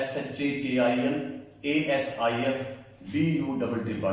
SHAKIL ASIF BUTT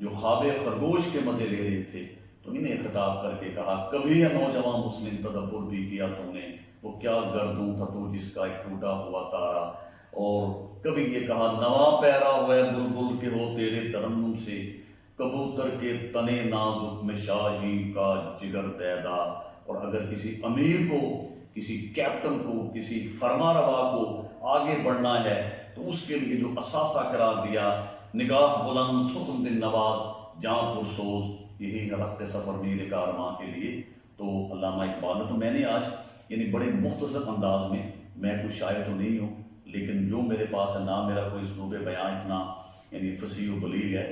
جو خواب خرگوش کے مزے لے رہے تھے، تو انہیں خطاب کر کے کہا کبھی یہ نوجوان مسلم تدبر بھی کیا تو نے، وہ کیا گردوں تھا تو جس کا ایک ٹوٹا ہوا تارا، اور کبھی یہ کہا نواں پیرا ہوا ہے بلبل کے ہو تیرے ترنم سے، کبوتر کے تنے نازک میں شاہین کا جگر پیدا۔ اور اگر کسی امیر کو، کسی کیپٹن کو، کسی فرما روا کو آگے بڑھنا ہے تو اس کے لیے جو اثاثہ قرار دیا، نگاہ بلند سخن دل نواز جاں پرسوز، یہی ہے رخت سفر میر کارواں کے لیے۔ تو علامہ اقبال، تو میں نے آج یعنی بڑے مختصر انداز میں کوئی شاعر تو نہیں ہوں، لیکن جو میرے پاس ہے، نہ میرا کوئی اسلوب بیان اتنا یعنی فصیح و بلیغ ہے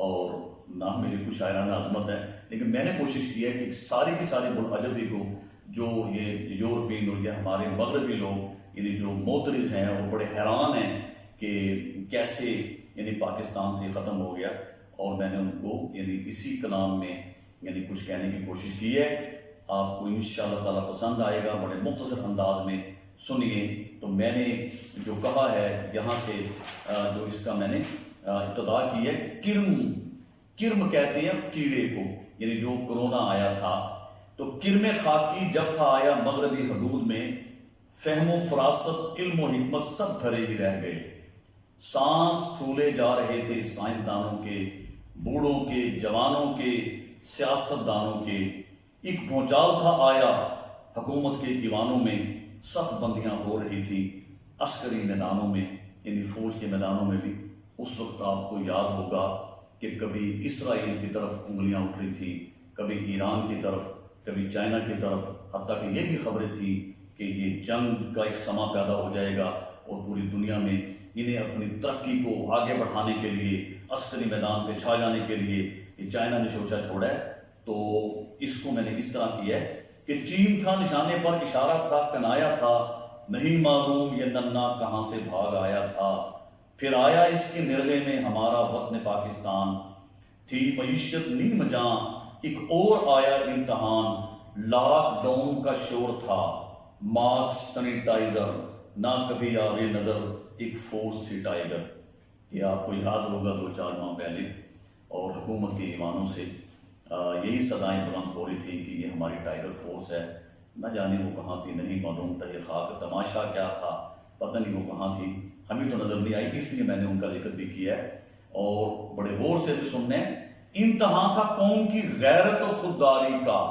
اور نہ میری کوئی شاعرانہ عظمت ہے، لیکن میں نے کوشش کی ہے کہ ساری کی ساری بلعجبی کو، جو یہ یورپین اور یہ ہمارے مغربی لوگ یعنی جو معترض ہیں وہ بڑے حیران ہیں کہ کیسے یعنی پاکستان سے ختم ہو گیا، اور میں نے ان کو یعنی اسی کلام میں یعنی کچھ کہنے کی کوشش کی ہے۔ آپ کو انشاءاللہ تعالیٰ پسند آئے گا، بڑے مختصر انداز میں سنیے۔ تو میں نے جو کہا ہے یہاں سے، جو اس کا میں نے ابتدا کی ہے، کرم کہتے ہیں کیڑے کو، یعنی جو کرونا آیا تھا، تو کرم خاکی جب تھا آیا مغربی حدود میں، فہم و فراست علم و حکمت سب دھرے ہی رہ گئے، سانس پھولے جا رہے تھے سائنسدانوں کے، بوڑھوں کے، جوانوں کے، سیاست دانوں کے، ایک بھونچال تھا آیا حکومت کے ایوانوں میں، صف بندیاں ہو رہی تھی عسکری میدانوں میں، یعنی فوج کے میدانوں میں بھی۔ اس وقت آپ کو یاد ہوگا کہ کبھی اسرائیل کی طرف انگلیاں اٹھ رہی تھی، کبھی ایران کی طرف، کبھی چائنا کی طرف، حتیٰ کہ یہ بھی خبریں تھیں کہ یہ جنگ کا ایک سما پیدا ہو جائے گا اور پوری دنیا میں انہیں اپنی ترقی کو آگے بڑھانے کے لیے، عسکری میدان پہ چھا جانے کے لیے یہ چائنا نے شوشہ چھوڑا ہے۔ تو اس کو میں نے اس طرح کیا ہے کہ چین تھا نشانے پر اشارہ تھا کنایا تھا، نہیں معلوم یہ ننھا کہاں سے بھاگ آیا تھا، پھر آیا اس کے نرغے میں ہمارا وطن پاکستان، تھی معیشت نیم جاں ایک اور آیا امتحان، لاک ڈاؤن کا شور تھا، ماسک سینیٹائزر، نہ کبھی آوے نظر ایک فورس تھی ٹائیگر۔ یہ آپ کو یاد ہوگا 2-4 ماہ پہلے، اور حکومت کے ایوانوں سے یہی صدائیں بلند ہو رہی تھیں کہ یہ ہماری ٹائیگر فورس ہے، نہ جانے وہ کہاں تھی، نہیں معلوم تھا یہ خاک تماشا کیا تھا، پتہ نہیں وہ کہاں تھی، ہمیں تو نظر نہیں آئی، اس لیے میں نے ان کا ذکر بھی کیا ہے۔ اور بڑے غور سے بھی سننے، امتحان تھا قوم کی غیرت و خودداری کا،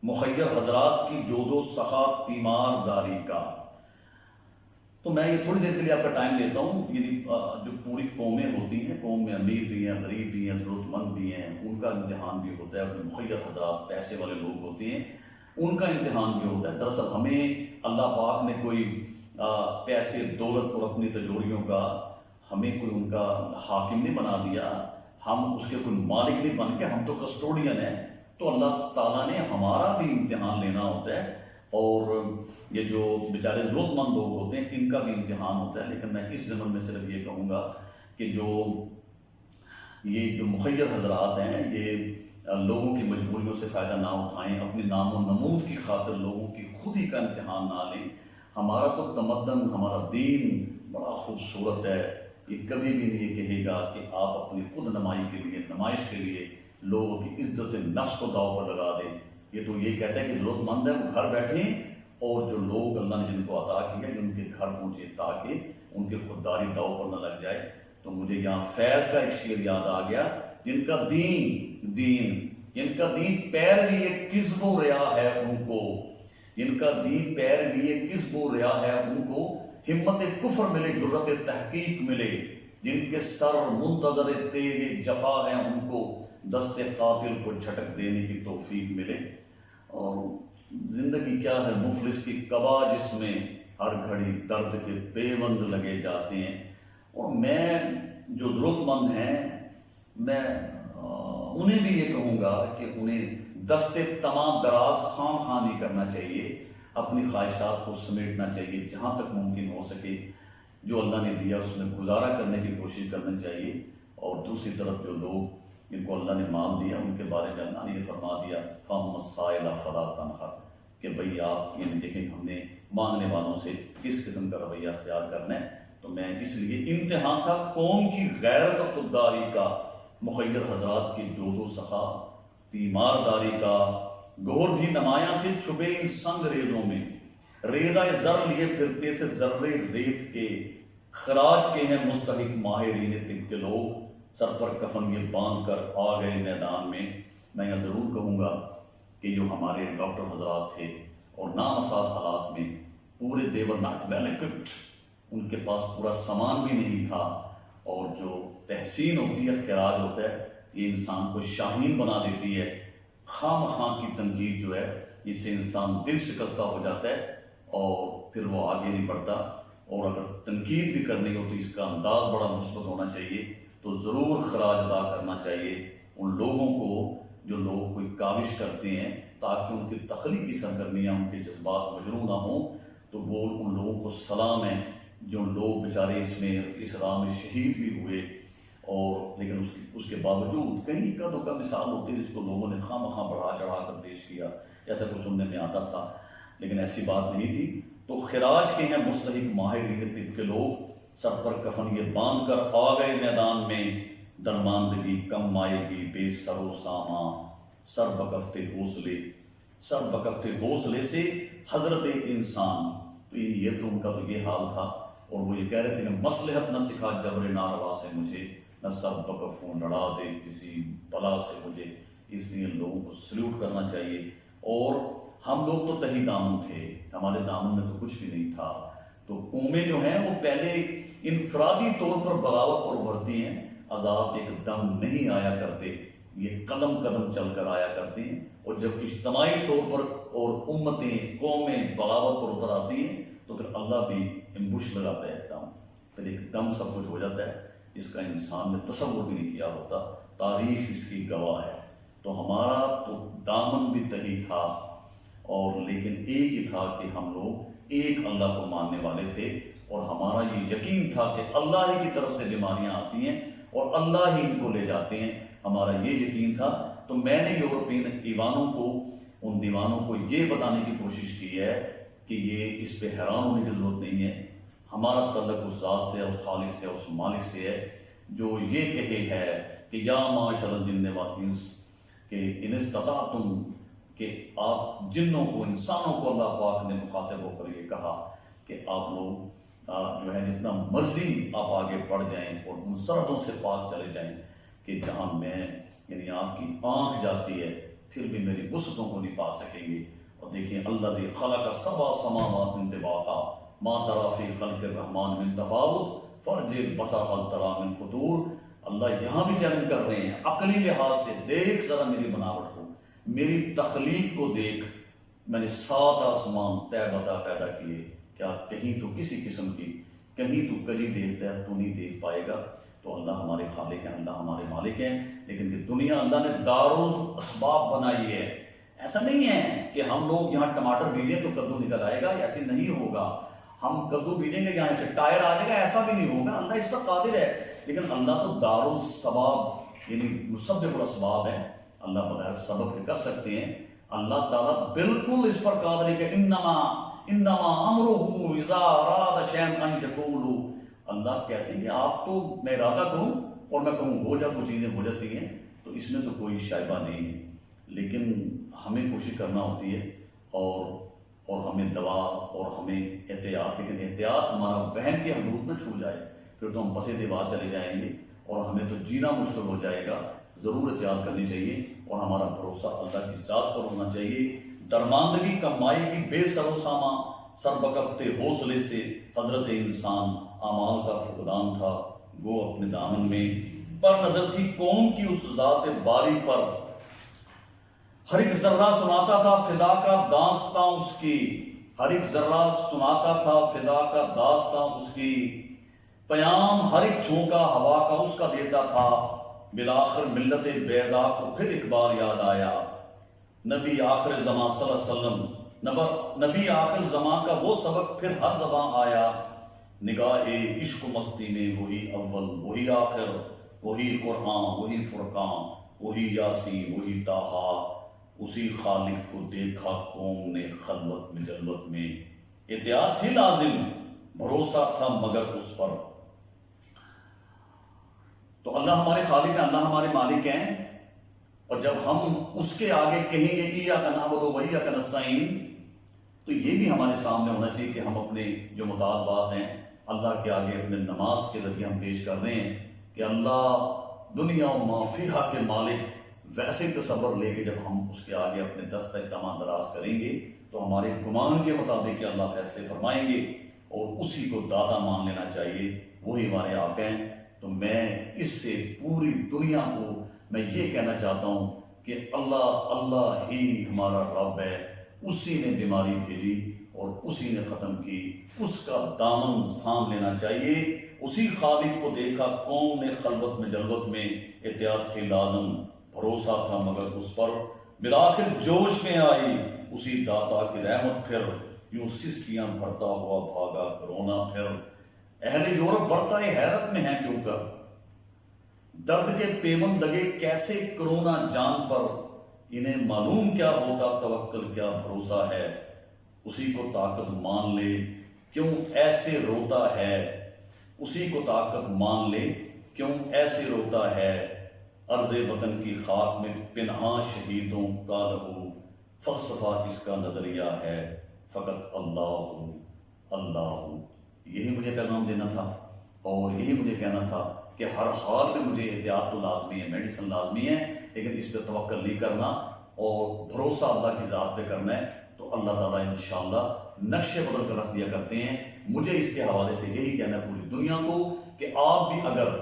مخیر حضرات کی جود و سخا تیمار داری کا۔ تو میں یہ تھوڑی دیر کے لیے آپ کا ٹائم لیتا ہوں، یعنی جو پوری قومیں ہوتی ہیں، قوم میں امیر بھی ہیں، غریب بھی ہیں، ضرورت مند بھی ہیں، ان کا امتحان بھی ہوتا ہے، اپنے مخیر حضرات پیسے والے لوگ ہوتے ہیں، ان کا امتحان بھی ہوتا ہے۔ دراصل ہمیں اللہ پاک نے کوئی پیسے دولت اور اپنی تجوریوں کا ہمیں کوئی ان کا حاکم نہیں بنا دیا، ہم اس کے کوئی مالک نہیں بن کے، ہم تو کسٹوڈین ہیں۔ تو اللہ تعالیٰ نے ہمارا بھی امتحان لینا ہوتا ہے، اور یہ جو بیچارے ضرورت مند لوگ ہوتے ہیں ان کا بھی امتحان ہوتا ہے۔ لیکن میں اس ضمن میں صرف یہ کہوں گا کہ یہ جو مخیر حضرات ہیں، یہ لوگوں کی مجبوریوں سے فائدہ نہ اٹھائیں، اپنی نام و نمود کی خاطر لوگوں کی خود ہی کا امتحان نہ لیں۔ ہمارا تو تمدن، ہمارا دین بڑا خوبصورت ہے، یہ کبھی بھی نہیں یہ کہے گا کہ آپ اپنی خود نمائی کے لیے، نمائش کے لیے لوگوں کی عزت نفس کو داؤ پر لگا دیں۔ یہ تو یہ کہتا ہے کہ ضرورت مند ہے وہ گھر بیٹھیں، اور جو لوگ اللہ نے جن کو عطا کیا ان کے گھر پہنچے تاکہ ان کی خودداری داؤ پر نہ لگ جائے۔ تو مجھے یہاں فیض کا ایک شعر یاد آ گیا، جن کا دین پیروی ایک کذب و ریا ہے ان کو، جن کا دین پیروی ایک کذب و ریا ہے ان کو، ہمت کفر ملے، جرت تحقیق ملے، جن کے سر منتظر تیغ جفا ہے ان کو، دست قاتل کو جھٹک دینے کی توفیق ملے۔ اور زندگی کیا ہے مفلس کی قبا جس میں ہر گھڑی درد کے پیوند لگے جاتے ہیں۔ اور میں جو ضرورت مند ہیں، میں انہیں بھی یہ کہوں گا کہ انہیں دست تمام دراز خواہ نہیں کرنا چاہیے، اپنی خواہشات کو سمیٹنا چاہیے، جہاں تک ممکن ہو سکے جو اللہ نے دیا اس میں گزارا کرنے کی کوشش کرنا چاہیے۔ اور دوسری طرف جو لوگ جن کو اللہ نے مال دیا ان کے بارے میں اللہ نے یہ فرما دیا فَأَمَّا السَّائِلَ فَلَا تَنْهَرْ، کہ بھئی آپ یہ دیکھیں ہم نے مانگنے والوں سے کس قسم کا رویہ اختیار کرنا ہے۔ تو میں اس لیے امتحان تھا قوم کی غیرت و خودداری کا، مخیر حضرات کی جود و سخا تیمار داری کا گور بھی نمایاں تھے چھپے ان سنگ ریزوں میں، ریزہ زر لیے پھرتے تھے ذرے ریت کے، خراج کے ہیں مستحق ماہرین طب کے لوگ، سر پر کفن یہ باندھ کر آ گئے میدان میں۔ میں یہ ضرور کہوں گا کہ جو ہمارے ڈاکٹر حضرات تھے اور نامساعد حالات میں پورے دیور ناٹ ویل اکوپڈ، ان کے پاس پورا سامان بھی نہیں تھا، اور جو تحسین ہوتی ہے، خراج ہوتا ہے، یہ انسان کو شاہین بنا دیتی ہے۔ خام خواہ کی تنقید جو ہے اس سے انسان دل شکستہ ہو جاتا ہے اور پھر وہ آگے نہیں بڑھتا، اور اگر تنقید بھی کرنی ہو تو اس کا انداز بڑا مثبت ہونا چاہیے، تو ضرور خراج ادا کرنا چاہیے ان لوگوں کو جو لوگ کوئی کاوش کرتے ہیں تاکہ ان کی تخلیقی سرگرمیاں، ان کے جذبات مجروح نہ ہوں، تو وہ ان لوگوں کو سلام ہے جو لوگ بیچارے اس راہ میں شہید بھی ہوئے، اور لیکن اس کے باوجود کہیں اکا دکا مثال ہوتی ہے جس کو لوگوں نے خواہ مخواہ بڑھا چڑھا کر پیش کیا، ایسا کچھ سننے میں آتا تھا، لیکن ایسی بات نہیں تھی۔ تو خراج کے ہیں مستحق ماہرین طب کے لوگ، سر پر کفن یہ باندھ کر آ گئے میدان میں، درماندگی کم آئے گی بے سر و سامان، سر بکفتے حوصلے سے حضرت انسان۔ تو یہ تو ان کا تو یہ حال تھا، اور وہ یہ کہہ رہے تھے کہ مصلحت نہ سکھا جبر ناروا سے مجھے، نہ سر بکفوں لڑا دے کسی بلا سے مجھے۔ اس لیے لوگوں کو سلیوٹ کرنا چاہیے، اور ہم لوگ تو تہی دامن تھے، ہمارے دامن میں تو کچھ بھی نہیں تھا۔ تو قومیں جو ہیں وہ پہلے انفرادی طور پر بغاوت پر ابھرتی ہیں، عذاب ایک دم نہیں آیا کرتے، یہ قدم قدم چل کر آیا کرتے ہیں، اور جب اجتماعی طور پر اور امتیں قومیں بغاوت پر اتر آتی ہیں تو پھر اللہ بھی امبوش لگاتا ہے ایک دم، پھر ایک دم سب کچھ ہو جاتا ہے، اس کا انسان نے تصور بھی نہیں کیا ہوتا، تاریخ اس کی گواہ ہے۔ تو ہمارا تو دامن بھی تہی تھا، اور لیکن ایک ہی تھا کہ ہم لوگ ایک اللہ کو ماننے والے تھے، اور ہمارا یہ یقین تھا کہ اللہ ہی کی طرف سے بیماریاں آتی ہیں اور اللہ ہی ان کو لے جاتے ہیں، ہمارا یہ یقین تھا۔ تو میں نے یورپین ایوانوں کو، ان دیوانوں کو یہ بتانے کی کوشش کی ہے کہ یہ اس پہ حیران ہونے کی ضرورت نہیں ہے، ہمارا تعلق اس ذات سے، اس خالق سے، اس مالک سے ہے جو یہ کہے ہے کہ یا معاشر الجن والانس، کہ ان استطعتم، کہ آپ جنوں کو، انسانوں کو اللہ پاک نے مخاطب ہو کر یہ کہا کہ آپ لوگ جو ہے جتنا مرضی آپ آگے بڑھ جائیں اور ان سرحدوں سے پاک چلے جائیں کہ جہاں میں، یعنی آپ کی آنکھ جاتی ہے، پھر بھی میری وسعتوں کو نہیں پا سکیں گے۔ اور دیکھیں الذی خلق سبع سماوات طباقا ما تری فی خلق الرحمن من تفاوت فارجع البصر هل تری من فطور۔ اللہ یہاں بھی چیلنج کر رہے ہیں، عقلی لحاظ سے دیکھ ذرا میری بناوٹ کو، میری تخلیق کو دیکھ، میں نے 7 آسمان طے بتا پیدا کیے، کیا کہیں تو کسی قسم کی، کہیں تو کلی دیکھتا ہے تو نہیں دیکھ پائے گا۔ تو اللہ ہمارے خالق ہیں، اللہ ہمارے مالک ہیں، لیکن کہ دنیا اللہ نے دارالاسباب بنائی ہے۔ ایسا نہیں ہے کہ ہم لوگ یہاں ٹماٹر بیجیں تو کدو نکل آئے گا، ایسے نہیں ہوگا، ہم کدو بیجیں گے یہاں سے ٹائر آ جائے گا، ایسا بھی نہیں ہوگا، اللہ اس پر قادر ہے۔ لیکن اللہ تو دارالسباب یعنی مسبب الاسباب ہے، اللہ بغیر سبب کے کر سکتے ہیں۔ اللہ تعالیٰ بالکل اس پر قادر ہے کہ انما امرہ اذا اراد شیئا ان یقول، اللہ کہتے ہیں کہ آپ تو میں ارادہ کروں اور میں کہوں ہو جا، وہ چیزیں ہو جاتی ہیں، تو اس میں تو کوئی شائبہ نہیں ہے، لیکن ہمیں کوشش کرنا ہوتی ہے، اور ہمیں دوا اور ہمیں احتیاط، لیکن احتیاط ہمارا وہم کی حدود نہ چھو جائے، پھر تو ہم پس دیوار چلے جائیں گے اور ہمیں تو جینا مشکل ہو جائے گا۔ ضرور احتیاط کرنی چاہیے، اور ہمارا بھروسہ اللہ کی ذات پر ہونا چاہیے۔ درماندگی کمائی کی بے سر و سامان، سر بکفتے حوصلے سے حضرت انسان، اعمال کا فقدان تھا گو اپنے دامن میں، پر نظر تھی قوم کی اس ذات باری پر، ہر ایک ذرہ سناتا تھا فدا کا داستاں اس کی، ہر ایک ذرہ سناتا تھا فدا کا داستاں اس کی، پیام ہر ایک جھونکا ہوا کا اس کا دیتا تھا، بالآخر ملت بیضا کو پھر ایک بار یاد آیا، نبی آخر زمان صلی اللہ علیہ وسلم، نبی آخر زمان کا وہ سبق پھر ہر زبان آیا، نگاہ عشق و مستی میں وہی اول وہی آخر، وہی قرآن وہی فرقان وہی یاسین وہی طٰہٰ، اسی خالق کو دیکھا قوم نے خلوت میں جلوت میں، احتیاط تھی لازم، بھروسہ تھا مگر اس پر۔ تو اللہ ہمارے خالق ہیں، اللہ ہمارے مالک ہیں، اور جب ہم اس کے آگے کہیں گے ایاک نعبد و ایاک نستعین، تو یہ بھی ہمارے سامنے ہونا چاہیے کہ ہم اپنے جو مطالبات ہیں اللہ کے آگے اپنے نماز کے ذریعے ہم پیش کر رہے ہیں کہ اللہ دنیا و ما فیہا کے مالک، ویسے تصور لے کے جب ہم اس کے آگے اپنے دست احتمام دراز کریں گے تو ہمارے گمان کے مطابق اللہ فیصلے فرمائیں گے، اور اسی کو داتا مان لینا چاہیے، وہی ہمارے آپ ہیں۔ تو میں اس سے پوری دنیا کو میں یہ کہنا چاہتا ہوں کہ اللہ ہی ہمارا رب ہے، اسی نے بیماری بھیجی اور اسی نے ختم کی، اس کا دامن تھام لینا چاہیے۔ اسی خالق کو دیکھا قوم نے خلوت میں جلوت میں، احتیاط تھی لازم، بھروسہ تھا مگر اس پر، بالآخر جوش میں آئی اسی داتا کی رحمت، پھر یوں سسکیاں بھرتا ہوا بھاگا کرونا پھر۔ اہل یورپ ورطۂ حیرت میں ہیں کیوں کر، درد کے پیون لگے کیسے کرونا جان پر، انہیں معلوم کیا ہوتا توکل کیا بھروسہ ہے، اسی کو طاقت مان لے کیوں ایسے روتا ہے، اسی کو طاقت مان لے کیوں ایسے روتا ہے، ارض وطن کی خاک میں پنہاں شہیدوں کا لہو، فلسفہ اس کا نظریہ ہے فقط اللہ۔ یہی مجھے پیغام دینا تھا، اور یہی مجھے کہنا تھا کہ ہر حال میں مجھے احتیاط تو لازمی ہے، میڈیسن لازمی ہے، لیکن اس پہ توکل نہیں کرنا اور بھروسہ اللہ کی ذات پہ کرنا ہے، تو اللہ تعالیٰ انشاءاللہ نقشے بدل کر رکھ دیا کرتے ہیں۔ مجھے اس کے حوالے سے یہی کہنا ہے پوری دنیا کو کہ آپ بھی اگر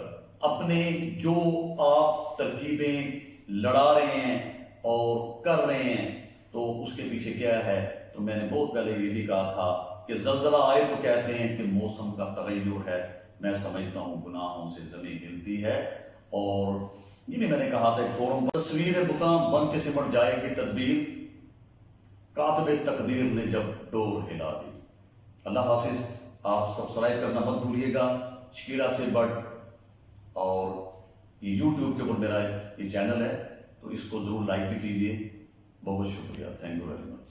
اپنے جو آپ ترکیبیں لڑا رہے ہیں اور کر رہے ہیں تو اس کے پیچھے کیا ہے، تو میں نے بہت پہلے یہ بھی کہا تھا کہ زلزلہ آئے تو کہتے ہیں کہ موسم کا تغیر ہے، میں سمجھتا ہوں گناہوں سے زمین ہلتی ہے، اور یہ بھی میں نے کہا تھا ایک فورم پر، تصویر بتاں بن کے سمٹ جائے گی تدبیر، کاتب تقدیر نے جب ڈور ہلا دی۔ اللہ حافظ۔ آپ سبسکرائب کرنا مت بھولیے گا، شکیلا سے بٹ، اور یہ یوٹیوب کے اوپر میرا یہ چینل ہے، تو اس کو ضرور لائک بھی کیجیے۔ بہت شکریہ، تھینک یو ویری مچ۔